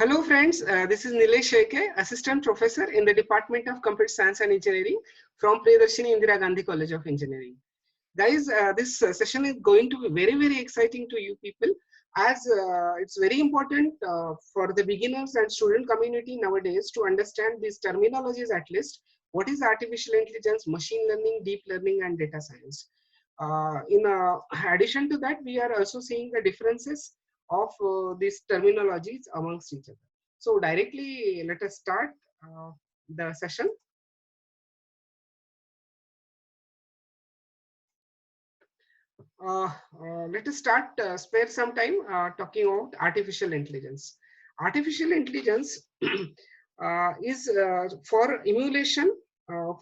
Hello friends, this is Nilesh Sheke, Assistant Professor in the Department of Computer Science and Engineering from Priyadarshini Indira Gandhi College of Engineering. Guys, this session is going to be very exciting to you people as it's very important for the beginners and student community nowadays to understand these terminologies at least. What is artificial intelligence, machine learning, deep learning and data science. In addition to that, we are also seeing the differences of these terminologies amongst each other. So directly let us start the session. Let us start, spare some time talking about artificial intelligence. Artificial intelligence is for emulation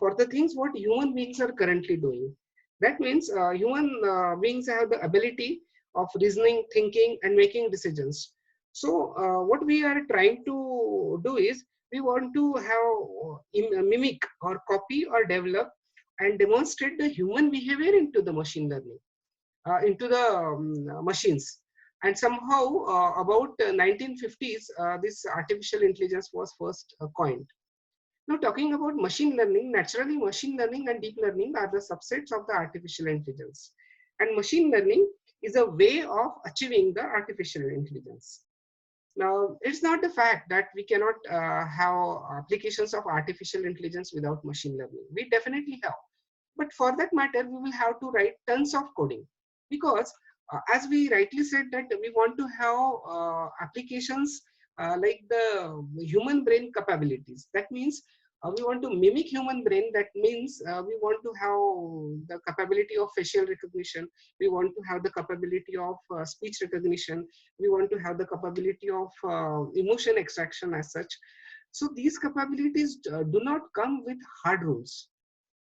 for the things what human beings are currently doing. That means human beings have the ability of reasoning, thinking, and making decisions. So what we are trying to do is we want to have mimic or copy or develop and demonstrate the human behavior into the machine learning, into the machines. And somehow about 1950s, this artificial intelligence was first coined. Now talking about machine learning, naturally machine learning and deep learning are the subsets of the artificial intelligence. And machine learning is a way of achieving the artificial intelligence. Now, it's not the fact that we cannot have applications of artificial intelligence without machine learning. We definitely have. But for that matter, we will have to write tons of coding because, as we rightly said, that we want to have applications like the human brain capabilities. That means we want to mimic human brain. That means we want to have the capability of facial recognition. We want to have the capability of speech recognition. We want to have the capability of emotion extraction as such. So these capabilities do not come with hard rules.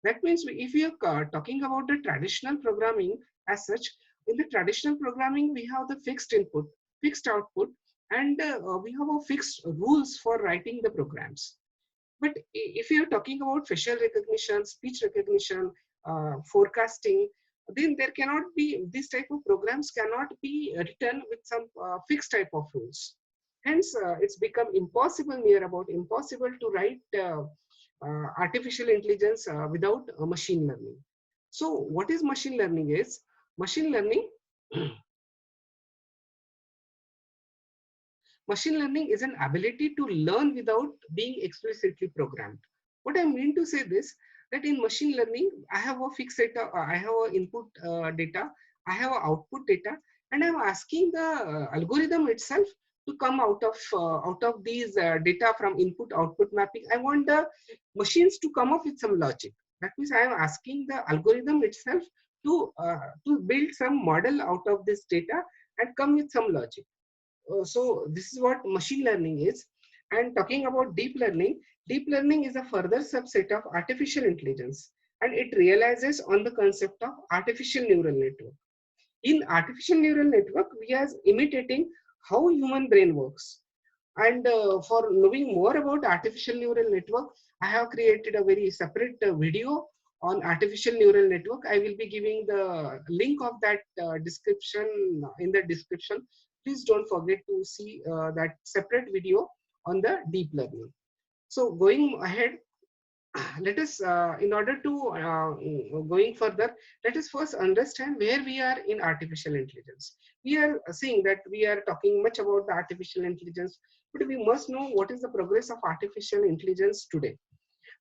That means if we are talking about the traditional programming as such, in the traditional programming, we have the fixed input, fixed output, and we have a fixed rules for writing the programs. But if you are talking about facial recognition, speech recognition, forecasting, then there cannot be, this type of programs cannot be written with some fixed type of rules. Hence, it's become impossible, near about impossible to write artificial intelligence without machine learning. So what is machine learning is, machine learning machine learning is an ability to learn without being explicitly programmed. What I mean to say this, that in machine learning, I have a fixed data, I have a input data, I have a output data, and I'm asking the algorithm itself to come out of these data from input output mapping. I want the machines to come up with some logic. That means I am asking the algorithm itself to build some model out of this data and come with some logic. So this is what machine learning is. And talking about deep learning is a further subset of artificial intelligence, and it realizes on the concept of artificial neural network. In artificial neural network, we are imitating how human brain works. And for knowing more about artificial neural network, I have created a very separate video on artificial neural network. I will be giving the link of that description in the description. Please don't forget to see that separate video on the deep learning. So going ahead, let us, in order to going further, let us first understand where we are in artificial intelligence. We are seeing that we are talking much about the artificial intelligence, but we must know what is the progress of artificial intelligence today.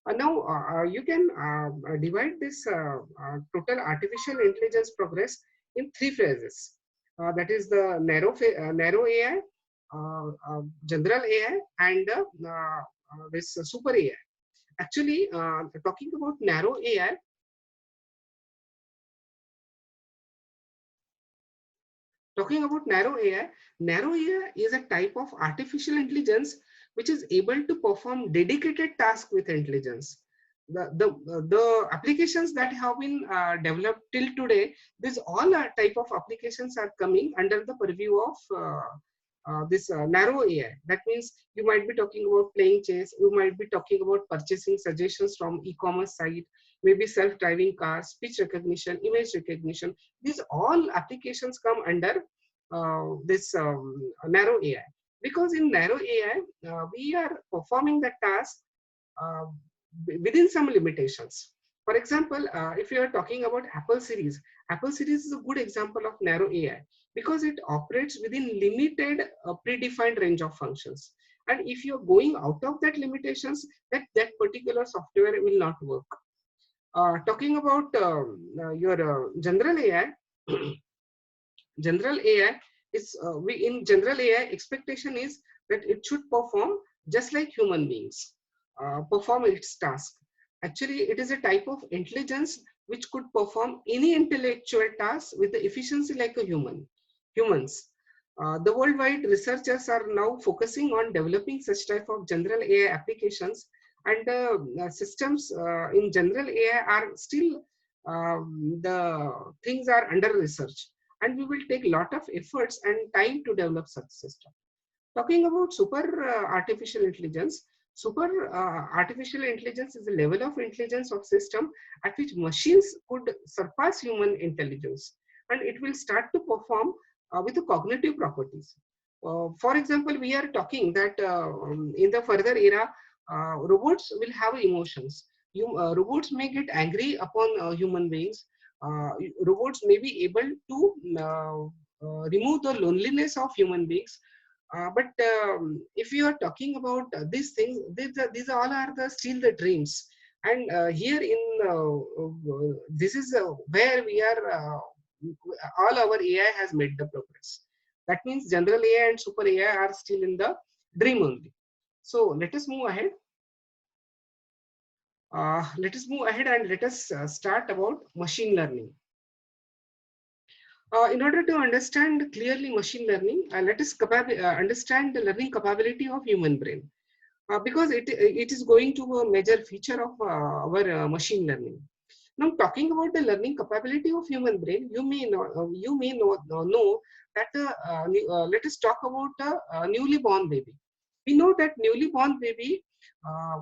Now, you can divide this total artificial intelligence progress in three phases. That is the narrow AI, general AI, and this super AI. Actually, talking about narrow AI, narrow AI is a type of artificial intelligence which is able to perform dedicated tasks with intelligence. The applications that have been developed till today, these all type of applications are coming under the purview of this narrow AI. That means you might be talking about playing chess, you might be talking about purchasing suggestions from e-commerce site, maybe self-driving cars, speech recognition, image recognition. These all applications come under this narrow AI. Because in narrow AI, we are performing the task uh, within some limitations. For example, if you are talking about Apple series is a good example of narrow AI because it operates within limited predefined range of functions. And if you're going out of that limitations, that particular software will not work. Talking about your general AI, general AI is we in general AI expectation is that it should perform just like human beings perform its task. Actually, it is a type of intelligence which could perform any intellectual task with the efficiency like a humans. The worldwide researchers are now focusing on developing such type of general AI applications, and systems in general AI are still the things are under research, and we will take a lot of efforts and time to develop such system. Talking about super artificial intelligence is a level of intelligence of system at which machines could surpass human intelligence, and it will start to perform with the cognitive properties. For example, we are talking that in the further era, robots will have emotions. Robots may get angry upon human beings. Robots may be able to remove the loneliness of human beings. But if you are talking about these things, these all are the still the dreams. And here in this is where we are. All our AI has made the progress. That means general AI and super AI are still in the dream only. So let us move ahead. And let us start about machine learning. In order to understand clearly machine learning, let us understand the learning capability of human brain, because it is going to be a major feature of our machine learning. Now, talking about the learning capability of human brain, you may know that let us talk about a newly born baby. We know that newly born baby uh,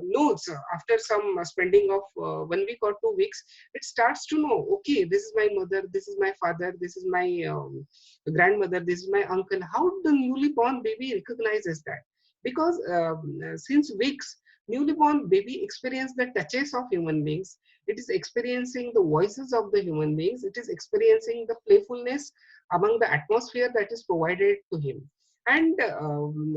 knows after some spending of 1 week or 2 weeks, it starts to know, okay, this is my mother, this is my father, this is my grandmother, this is my uncle. How the newly born baby recognizes that? Because since weeks, newly born baby experience the touches of human beings. It is experiencing the voices of the human beings. It is experiencing the playfulness among the atmosphere that is provided to him. And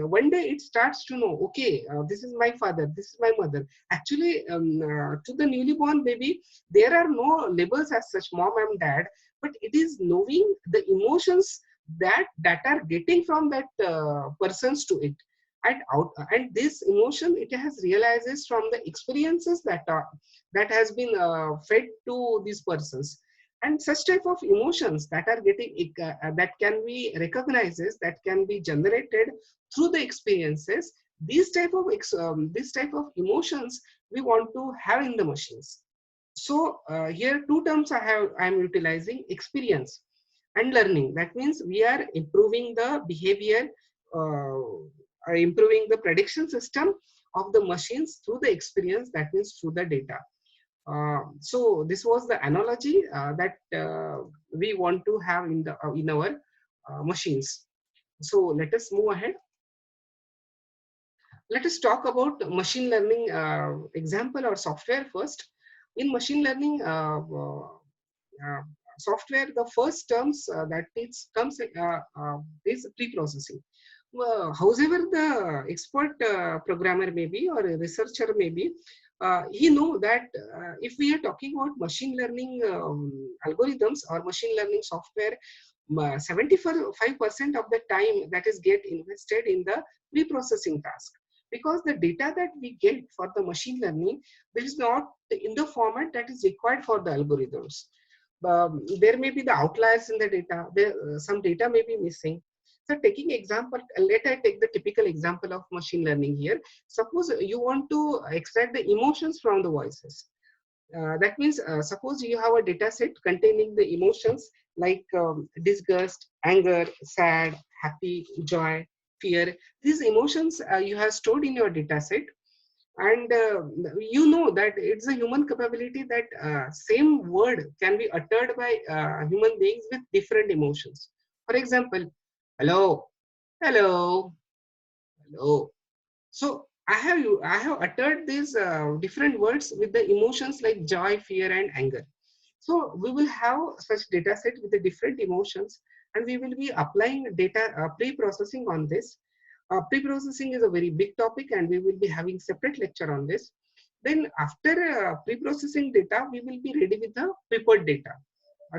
one day it starts to know, okay, this is my father, this is my mother. Actually, to the newly born baby, there are no labels as such, mom and dad, but it is knowing the emotions that are getting from that persons to it. And this emotion it has realizes from the experiences that has been fed to these persons, and such type of emotions that are getting that can be recognizes, that can be generated through the experiences. These type of emotions we want to have in the machines. So here two terms I'm utilizing: experience and learning. That means we are improving the behavior, improving the prediction system of the machines through the experience, that means through the data. So this was the analogy that we want to have in our machines. So let us move ahead. Let us talk about machine learning example or software first. In machine learning software, the first terms that it comes is pre-processing. However, the expert programmer may be or a researcher may be, he know that if we are talking about machine learning algorithms or machine learning software, 75% of the time that is get invested in the pre-processing task, because the data that we get for the machine learning, there is not in the format that is required for the algorithms. There may be the outliers in the data. Some data may be missing. So taking example, let I take the typical example of machine learning here. Suppose you want to extract the emotions from the voices. That means suppose you have a data set containing the emotions like disgust, anger, sad, happy, joy, fear. These emotions you have stored in your data set, and you know that it's a human capability that same word can be uttered by human beings with different emotions. For example, hello, hello, Oh, so I have uttered these different words with the emotions like joy, fear, and anger. So we will have such data set with the different emotions, and we will be applying data pre-processing on this. Pre-processing is a very big topic, and we will be having separate lecture on this. Then after pre-processing data, we will be ready with the prepared data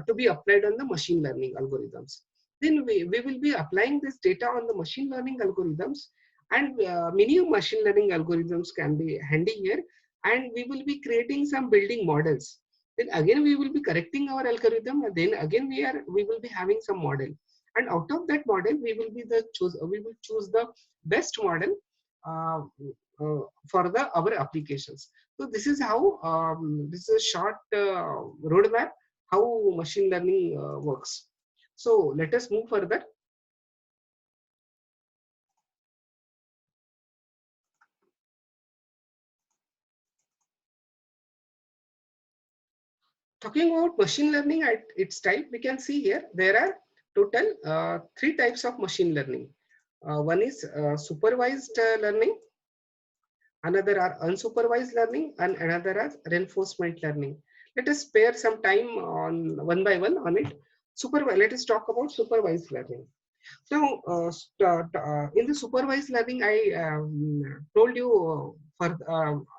to be applied on the machine learning algorithms. Then we will be applying this data on the machine learning algorithms, and many machine learning algorithms can be handy here, and we will be creating some building models. Then again we will be correcting our algorithm, and then again we will be having some model, and out of that model we will choose the best model uh, for the our applications. So this is how this is a short roadmap how machine learning works. So let us move further. Talking about machine learning at its type, we can see here there are total three types of machine learning. One is supervised learning, another are unsupervised learning, and another are reinforcement learning. Let us spare some time on one by one on it. Let us talk about supervised learning. Now, in the supervised learning, I told you for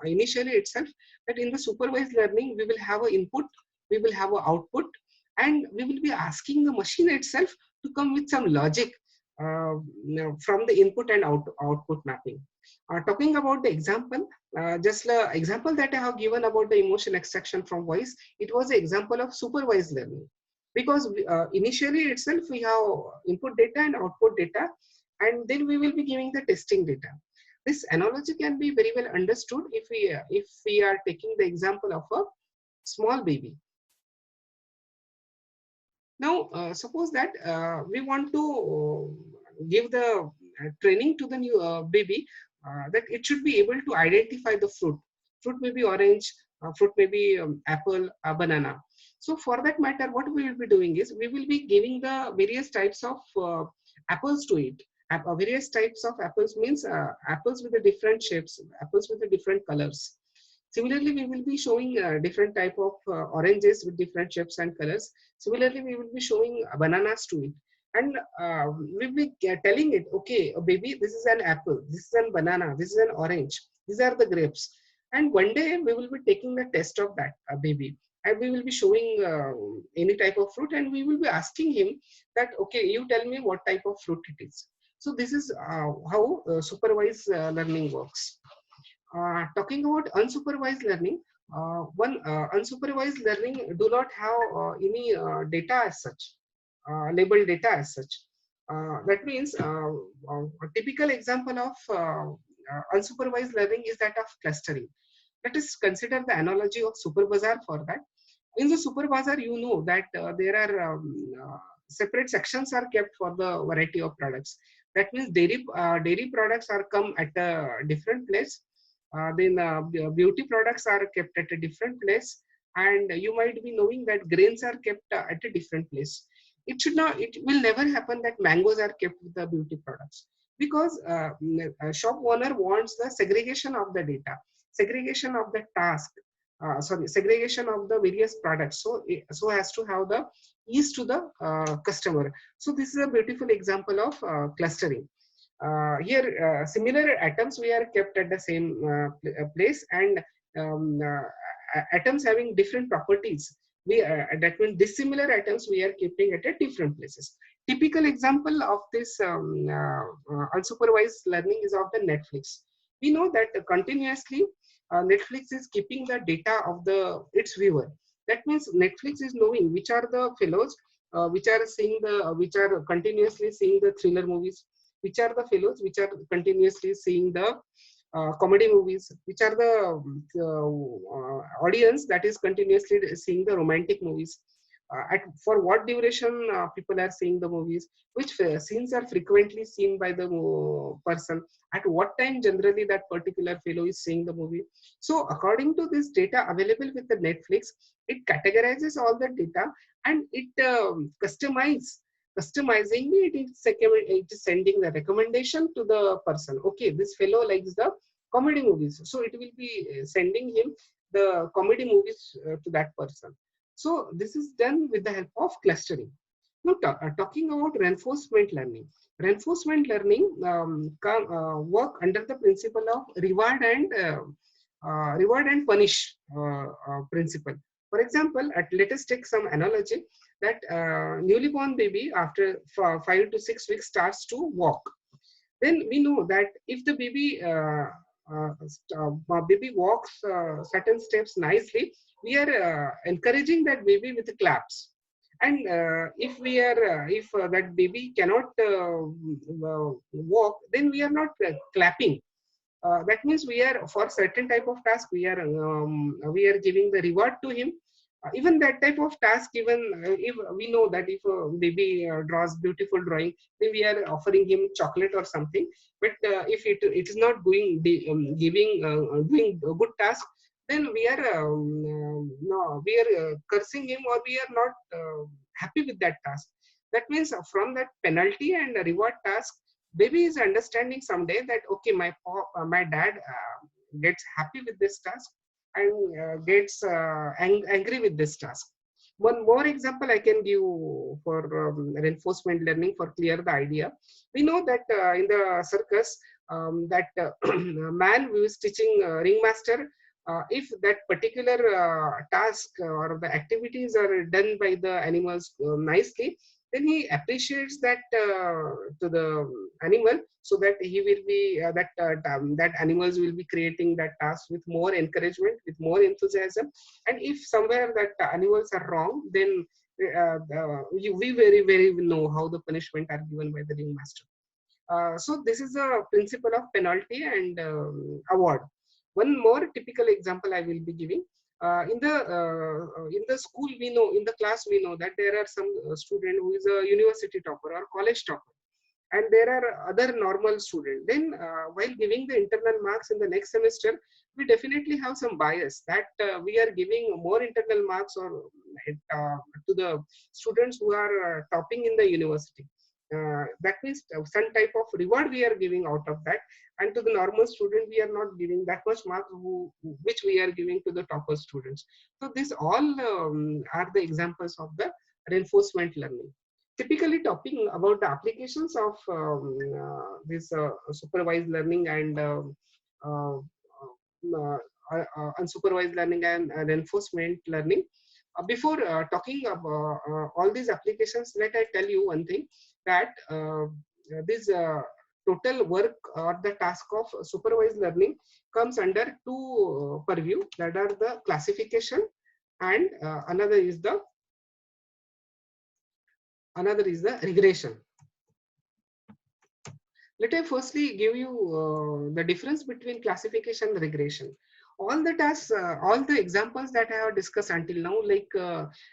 initially itself that in the supervised learning, we will have an input, we will have an output, and we will be asking the machine itself to come with some logic from the input and output mapping. Talking about the example, just the example that I have given about the emotion extraction from voice, it was an example of supervised learning, because initially itself we have input data and output data, and then we will be giving the testing data. This analogy can be very well understood if we are taking the example of a small baby. Now suppose that we want to give the training to the new baby, that it should be able to identify the fruit may be orange, fruit may be apple, banana. So for that matter, what we will be doing is we will be giving the various types of apples to it. Various types of apples means apples with the different shapes, apples with the different colors. Similarly, we will be showing different type of oranges with different shapes and colors. Similarly, we will be showing bananas to it, and we'll be telling it, okay, baby, this is an apple, this is an banana, this is an orange, these are the grapes. And one day we will be taking the test of that baby, and we will be showing any type of fruit, and we will be asking him that, okay, you tell me what type of fruit it is. So this is how supervised learning works. Talking about unsupervised learning, one unsupervised learning do not have any data as such, labeled data as such. That means a typical example of unsupervised learning is that of clustering. Let us consider the analogy of superbazar for that. In the superbazar, you know that there are separate sections are kept for the variety of products. That means dairy products are come at a different place. Then beauty products are kept at a different place, and you might be knowing that grains are kept at a different place. It should not. It will never happen that mangoes are kept with the beauty products, because a shop owner wants the segregation of the data, segregation of the task, segregation of the various products, so as to have the ease to the customer. So this is a beautiful example of clustering. Here similar atoms we are kept at the same place, and atoms having different properties, that means dissimilar atoms we are keeping at a different places. Typical example of this unsupervised learning is of the Netflix. We know that continuously Netflix is keeping the data of the its viewer. That means Netflix is knowing which are the fellows which are continuously seeing the thriller movies, which are the fellows which are continuously seeing the comedy movies, which are the audience that is continuously seeing the romantic movies, for what duration people are seeing the movies, which scenes are frequently seen by the person, at what time generally that particular fellow is seeing the movie. So according to this data available with the Netflix, it categorizes all the data, and it customizes customizing it is sending the recommendation to the person. Okay, this fellow likes the comedy movies, so it will be sending him the comedy movies to that person. So this is done with the help of clustering. Now, talking about reinforcement learning. Reinforcement learning work under the principle of reward and punish principle. For example, let us take some analogy that newly born baby after 5 to 6 weeks starts to walk. Then we know that if the baby walks certain steps nicely, we are encouraging that baby with claps. And if that baby cannot walk, then we are not clapping. That means we are, for certain type of task, we are giving the reward to him. Even that type of task, even if we know that if a baby draws beautiful drawing, then we are offering him chocolate or something. But if it is not doing a good task, then we are no, we are cursing him, or we are not happy with that task. That means from that penalty and reward task, baby is understanding someday that okay, my dad gets happy with this task and gets angry with this task. One more example I can give for reinforcement learning for clear the idea. We know that in the circus, that man who is teaching ringmaster, if that particular task or the activities are done by the animals nicely, then he appreciates that to the animal, so that he will be that animals will be creating that task with more encouragement, with more enthusiasm. And if somewhere that animals are wrong, then we very very know how the punishment are given by the ringmaster. So this is a principle of penalty and award. One more typical example I will be giving. In the school, we know, in the class we know that there are some student who is a university topper or college topper, and there are other normal students. Then while giving the internal marks in the next semester, we definitely have some bias that we are giving more internal marks or to the students who are topping in the university. That means some type of reward we are giving out of that, and to the normal student we are not giving that much marks which we are giving to the topper students. So this all are the examples of the reinforcement learning. Typically talking about the applications of this supervised learning and uh, unsupervised learning and reinforcement learning. Before talking about all these applications, let I tell you one thing, that this total work or the task of supervised learning comes under two purview, that are the classification and another is the regression. Let me firstly give you the difference between classification and regression. All the tasks, all the examples that I have discussed until now, like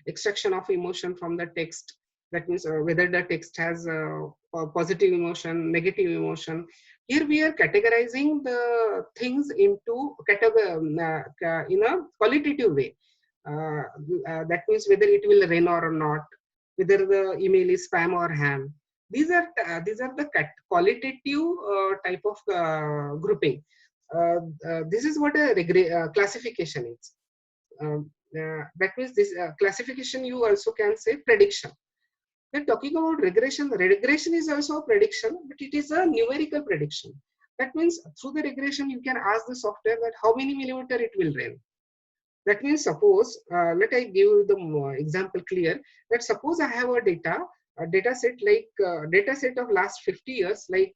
extraction of emotion from the text, that means whether the text has a positive emotion, negative emotion. Here we are categorizing the things into in a qualitative way. That means whether it will rain or not, whether the email is spam or ham. These are the qualitative type of grouping. This is what a classification is. That means this classification, you also can say prediction. Then talking about regression, regression is also a prediction, but it is a numerical prediction. That means through the regression, you can ask the software that how many millimeter it will rain. That means suppose, let I give you the example clear, that suppose I have a data set like data set of last 50 years, like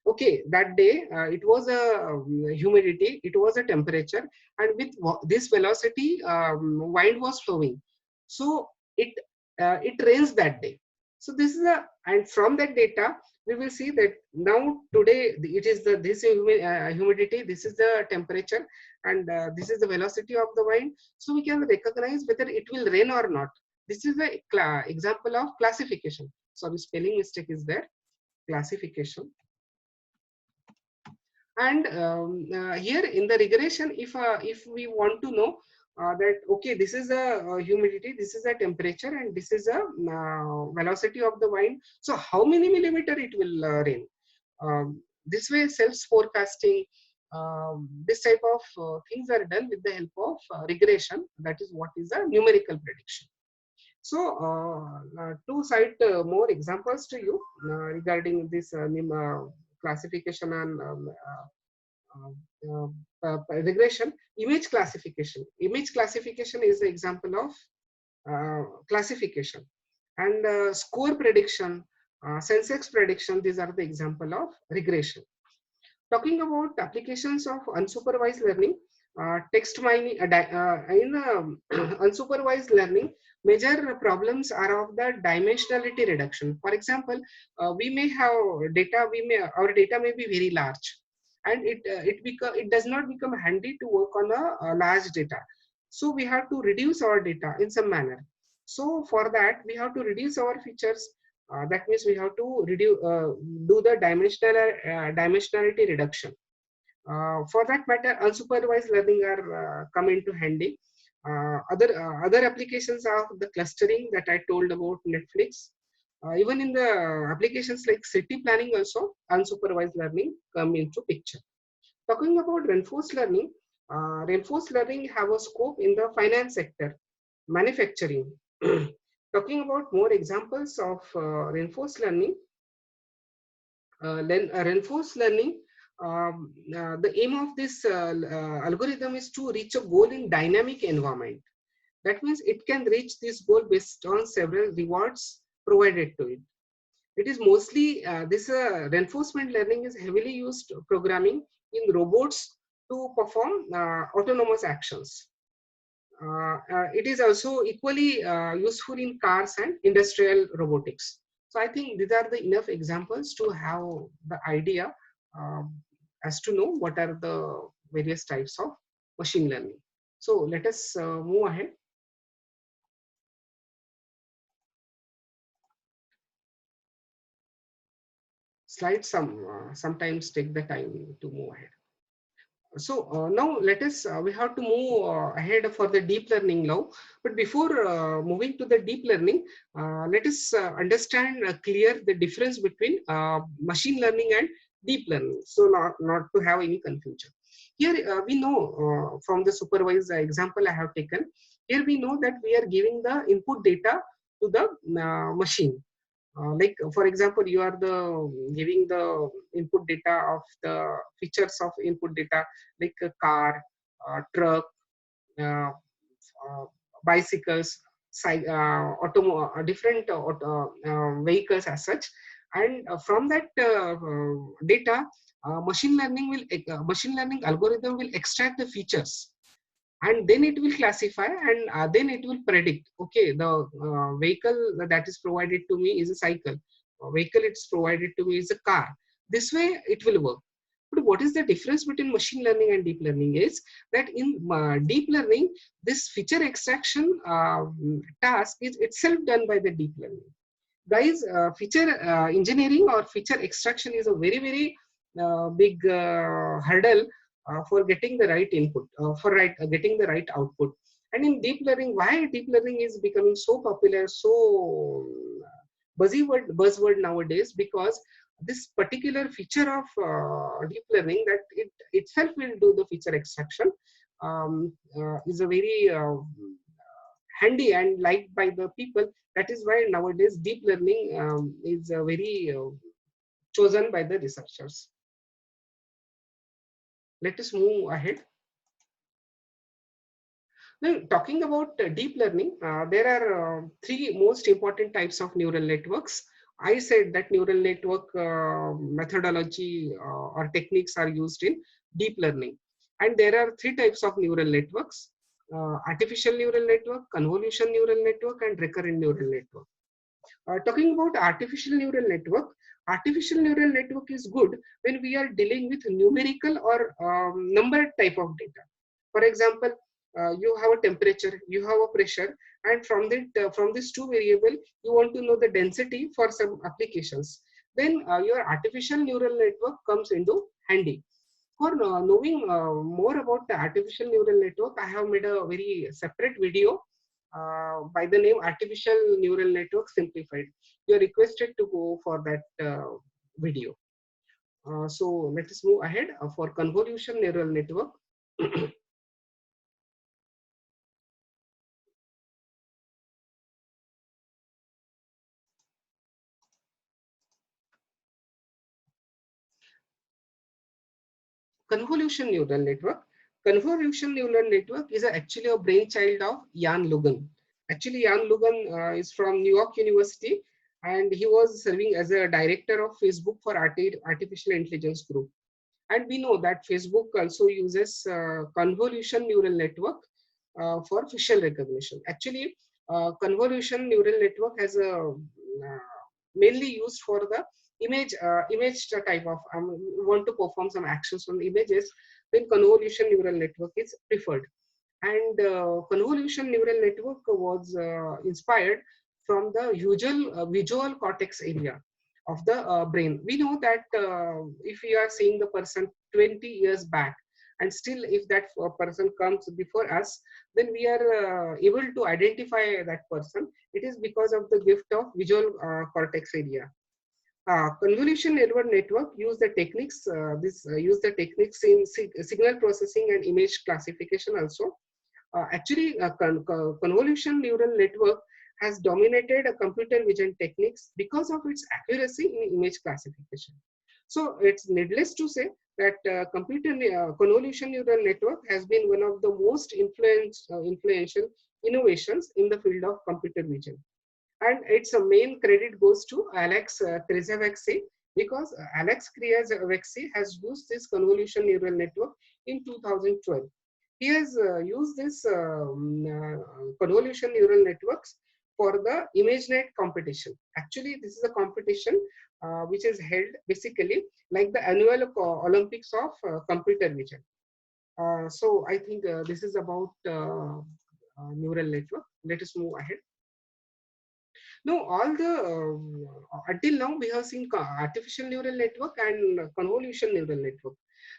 okay, that day it was a humidity, it was a temperature, and with this velocity, wind was flowing. So it rains that day. So this is and from that data, we will see that now today it is this humidity, this is the temperature, and this is the velocity of the wind. So we can recognize whether it will rain or not. This is the example of classification. Sorry, spelling mistake is there. Classification. And here in the regression, if we want to know that okay, this is the humidity, this is the temperature, and this is the velocity of the wind. So how many millimeter it will rain? This way, self forecasting, this type of things are done with the help of regression. That is what is a numerical prediction. So, to cite more examples to you regarding this classification and regression, image classification. Image classification is the example of classification, and score prediction, Sensex prediction. These are the example of regression. Talking about applications of unsupervised learning, text mining, in unsupervised learning, major problems are of the dimensionality reduction. For example, we may have data, our data may be very large, and it does not become handy to work on a large data. So we have to reduce our data in some manner. So for that, we have to reduce our features. That means we have to reduce, do the dimensionality reduction. For that matter, unsupervised learning are come into handy. Other applications of the clustering that I told about Netflix. Even in the applications like city planning also, unsupervised learning come into picture. Talking about reinforced learning have a scope in the finance sector, manufacturing. Talking about more examples of reinforced learning, reinforced learning, the aim of this algorithm is to reach a goal in dynamic environment. That means it can reach this goal based on several rewards provided to it. It is mostly, this reinforcement learning is heavily used programming in robots to perform autonomous actions. It is also equally useful in cars and industrial robotics. So I think these are the enough examples to have the idea as to know what are the various types of machine learning. So let us move ahead. Slides sometimes take the time to move ahead. So now let us, we have to move ahead for the deep learning now. But before moving to the deep learning, let us understand clear the difference between machine learning and deep learning. So not to have any confusion. Here we know from the supervised example I have taken, here we know that we are giving the input data to the machine. Like for example, you are the giving the input data of the features of input data, like a car, truck, uh, uh, bicycles, different vehicles as such. And from that data, machine learning algorithm will extract the features, and then it will classify, and then it will predict, okay, the vehicle that is provided to me is a cycle, vehicle it's provided to me is a car. This way it will work. But what is the difference between machine learning and deep learning is that in deep learning, this feature extraction task is itself done by the deep learning. Guys, feature engineering or feature extraction is a very big hurdle for getting the right input, for getting the right output. And in deep learning, why deep learning is becoming so popular, so buzzword nowadays, because this particular feature of deep learning, that it itself will do the feature extraction, is a very handy and liked by the people. That is why nowadays deep learning is very chosen by the researchers. Let us move ahead. Now, talking about deep learning, there are three most important types of neural networks. I said that neural network methodology or techniques are used in deep learning. And there are three types of neural networks: artificial neural network, convolution neural network, and recurrent neural network. Talking about artificial neural network is good when we are dealing with numerical or number type of data. For example, you have a temperature, you have a pressure, and from these two variable, you want to know the density for some applications. Then your artificial neural network comes into handy. For knowing more about the artificial neural network, I have made a very separate video by the name Artificial Neural Network Simplified. You are requested to go for that video. So let us move ahead for convolution neural network. Convolution neural network. Convolution neural network is actually a brainchild of Jan LeCun. Actually, Jan LeCun is from New York University, and he was serving as a director of Facebook for artificial intelligence group. And we know that Facebook also uses convolution neural network for facial recognition. Actually, convolution neural network has a mainly used for the image type of want to perform some actions on images, then convolution neural network is preferred. And convolution neural network was inspired from the usual visual cortex area of the brain. We know that if we are seeing the person 20 years back, and still if that person comes before us, then we are able to identify that person. It is because of the gift of visual cortex area. Convolution neural network use the techniques use the techniques in signal processing and image classification also. Actually, convolution neural network has dominated computer vision techniques because of its accuracy in image classification. So it's needless to say that convolution neural network has been one of the most influential innovations in the field of computer vision. And its main credit goes to Alex Krizhevsky, because Alex Krizhevsky has used this convolution neural network in 2012. He has used this convolution neural networks for the ImageNet competition. Actually, this is a competition which is held basically like the annual Olympics of computer vision. So I think this is about neural network. Let us move ahead. No, all the until now we have seen artificial neural network and convolution neural network.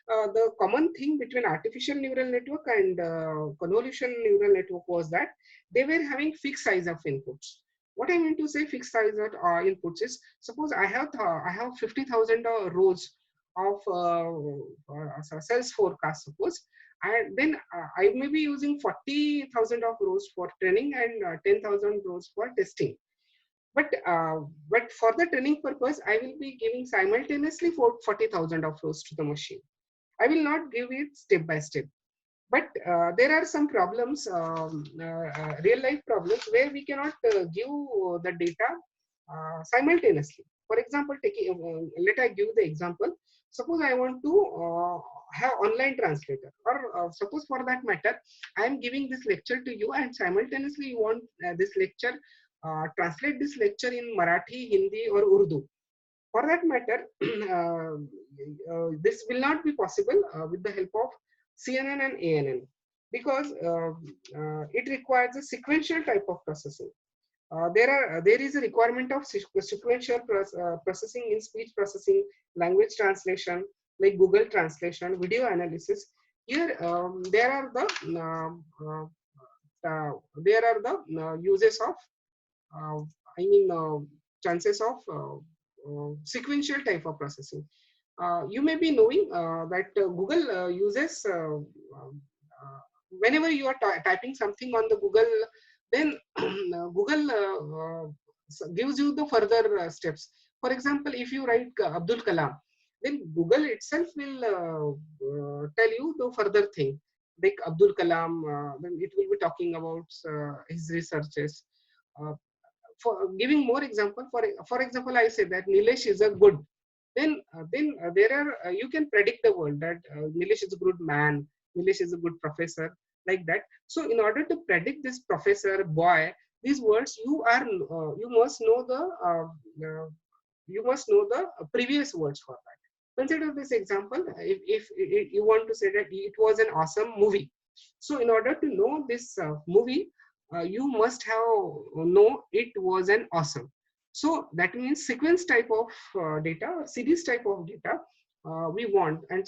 The common thing between artificial neural network and convolution neural network was that they were having fixed size of inputs. What I mean to say fixed size of inputs is, suppose I have 50,000 rows of sales forecast, suppose, and then I may be using 40,000 of rows for training and 10,000 rows for testing. But for the training purpose, I will be giving simultaneously for 40,000 of rows to the machine. I will not give it step by step. But there are some problems, real life problems, where we cannot give the data simultaneously. For example, let I give the example. Suppose I want to have online translator, or suppose for that matter, I am giving this lecture to you, and simultaneously you want this lecture, translate this lecture in Marathi, Hindi, or Urdu. For that matter, this will not be possible with the help of CNN and ANN, because it requires a sequential type of processing. There is a requirement of sequential processing in speech processing, language translation, like Google Translation, video analysis. Here, there are the uses of uh, I mean chances of sequential type of processing. You may be knowing that Google uses whenever you are typing something on the Google, then Google gives you the further steps. For example, if you write Abdul Kalam, then Google itself will tell you the further thing, like Abdul Kalam. Then it will be talking about his researches. Uh, for giving more example, for example, I say that Nilesh is a good, then there are you can predict the world that Nilesh is a good man, Nilesh is a good professor, like that. So in order to predict this professor boy, these words, you must know the you must know the previous words for that. Consider this example. If you want to say that it was an awesome movie, so in order to know this movie, you must have know it was an awesome. So that means sequence type of data or series type of data we want, and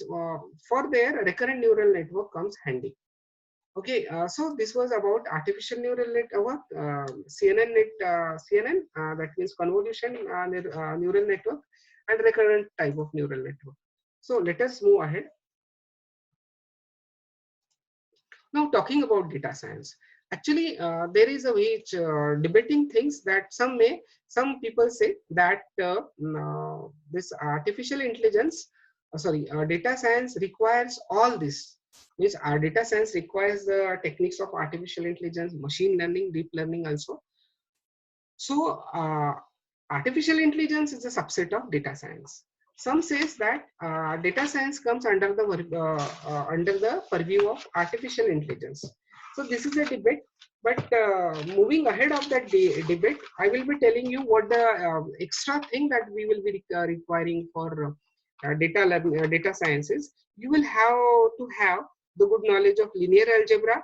for there recurrent neural network comes handy. Okay, so this was about artificial neural network, CNN, that means convolution neural network, and recurrent type of neural network. So let us move ahead. Now, talking about data science, actually, there is a which debating things that some people say that this artificial intelligence, data science requires all this. Means our data science requires the techniques of artificial intelligence, machine learning, deep learning also. So, artificial intelligence is a subset of data science. Some says that data science comes under the purview of artificial intelligence. So this is a debate. But moving ahead of that debate, I will be telling you what the extra thing that we will be requiring for data science is. You will have to have the good knowledge of linear algebra,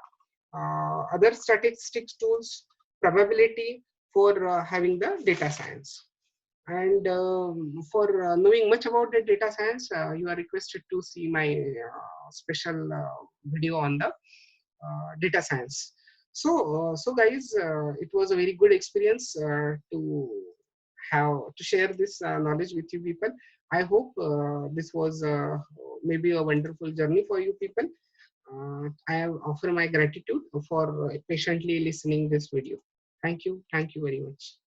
other statistics tools, probability, for having the data science. And for knowing much about the data science, you are requested to see my special video on the data science. So guys, it was a very good experience to share this knowledge with you people. I hope this was maybe a wonderful journey for you people. I offer my gratitude for patiently listening this video. Thank you very much.